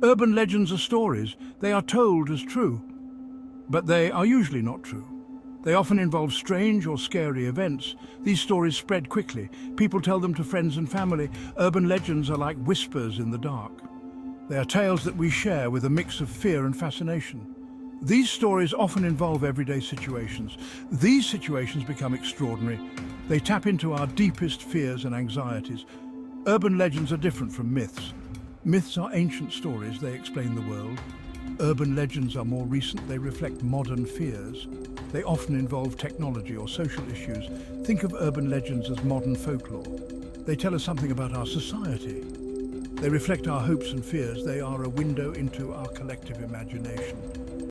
Urban legends are stories. They are told as true, but they are usually not true. They often involve strange or scary events. These stories spread quickly. People tell them to friends and family. Urban legends are like whispers in the dark. They are tales that we share with a mix of fear and fascination. These stories often involve everyday situations. These situations become extraordinary. They tap into our deepest fears and anxieties. Urban legends are different from myths. Myths are ancient stories, they explain the world. Urban legends are more recent, they reflect modern fears. They often involve technology or social issues. Think of urban legends as modern folklore. They tell us something about our society. They reflect our hopes and fears. They are a window into our collective imagination.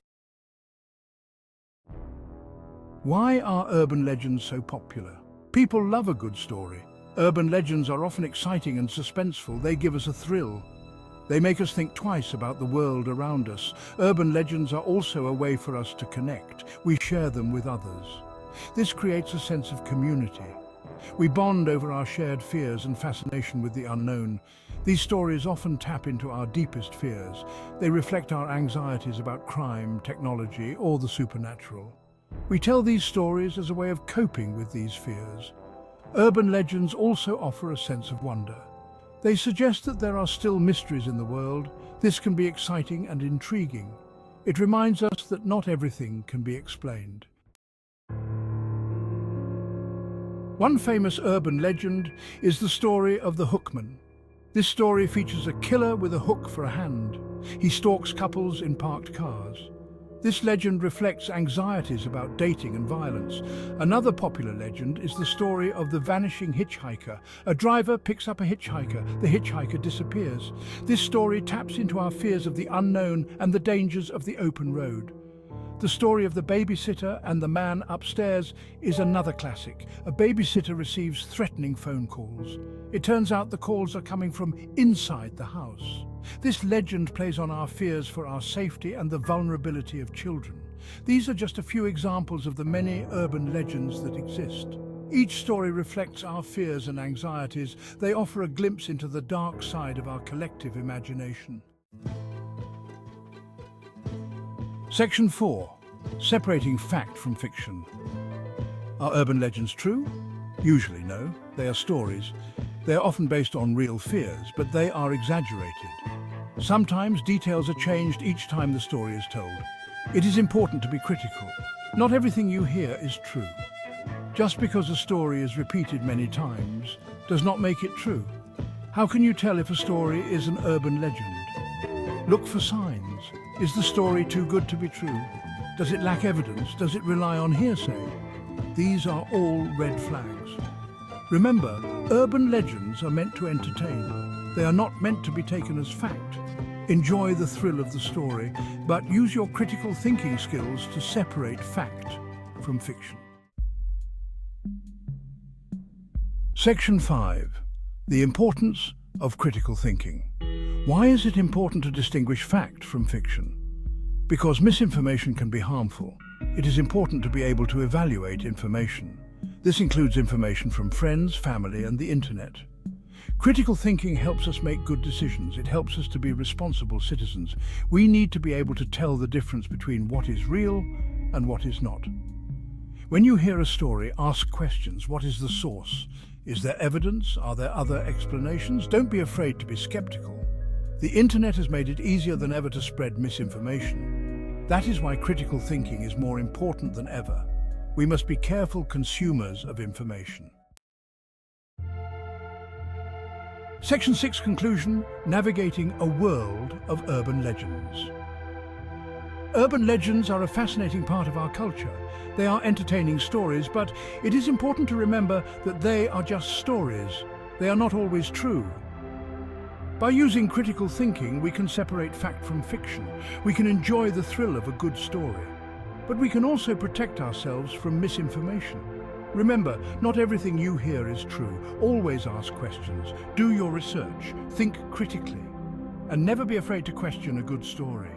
Why are urban legends so popular? People love a good story. Urban legends are often exciting and suspenseful. They give us a thrill. They make us think twice about the world around us. Urban legends are also a way for us to connect. We share them with others. This creates a sense of community. We bond over our shared fears and fascination with the unknown. These stories often tap into our deepest fears. They reflect our anxieties about crime, technology, or the supernatural. We tell these stories as a way of coping with these fears. Urban legends also offer a sense of wonder. They suggest that there are still mysteries in the world. This can be exciting and intriguing. It reminds us that not everything can be explained. One famous urban legend is the story of the Hookman. This story features a killer with a hook for a hand. He stalks couples in parked cars. This legend reflects anxieties about dating and violence. Another popular legend is the story of the vanishing hitchhiker. A driver picks up a hitchhiker. The hitchhiker disappears. This story taps into our fears of the unknown and the dangers of the open road. The story of the babysitter and the man upstairs is another classic. A babysitter receives threatening phone calls. It turns out the calls are coming from inside the house. This legend plays on our fears for our safety and the vulnerability of children. These are just a few examples of the many urban legends that exist. Each story reflects our fears and anxieties. They offer a glimpse into the dark side of our collective imagination. Section 4. Separating fact from fiction. Are urban legends true? Usually no. They are stories. They are often based on real fears, but they are exaggerated. Sometimes details are changed each time the story is told. It is important to be critical. Not everything you hear is true. Just because a story is repeated many times does not make it true. How can you tell if a story is an urban legend? Look for signs. Is the story too good to be true? Does it lack evidence? Does it rely on hearsay? These are all red flags. Remember, urban legends are meant to entertain. They are not meant to be taken as fact. Enjoy the thrill of the story, but use your critical thinking skills to separate fact from fiction. Section 5. The importance of critical thinking. Why is it important to distinguish fact from fiction? Because misinformation can be harmful. It is important to be able to evaluate information. This includes information from friends, family, and the internet. Critical thinking helps us make good decisions. It helps us to be responsible citizens. We need to be able to tell the difference between what is real and what is not. When you hear a story, ask questions. What is the source? Is there evidence? Are there other explanations? Don't be afraid to be skeptical. The internet has made it easier than ever to spread misinformation. That is why critical thinking is more important than ever. We must be careful consumers of information. Section 6 conclusion, navigating a world of urban legends. Urban legends are a fascinating part of our culture. They are entertaining stories, but it is important to remember that they are just stories. They are not always true. By using critical thinking, we can separate fact from fiction. We can enjoy the thrill of a good story. But we can also protect ourselves from misinformation. Remember, not everything you hear is true. Always ask questions. Do your research. Think critically. And never be afraid to question a good story.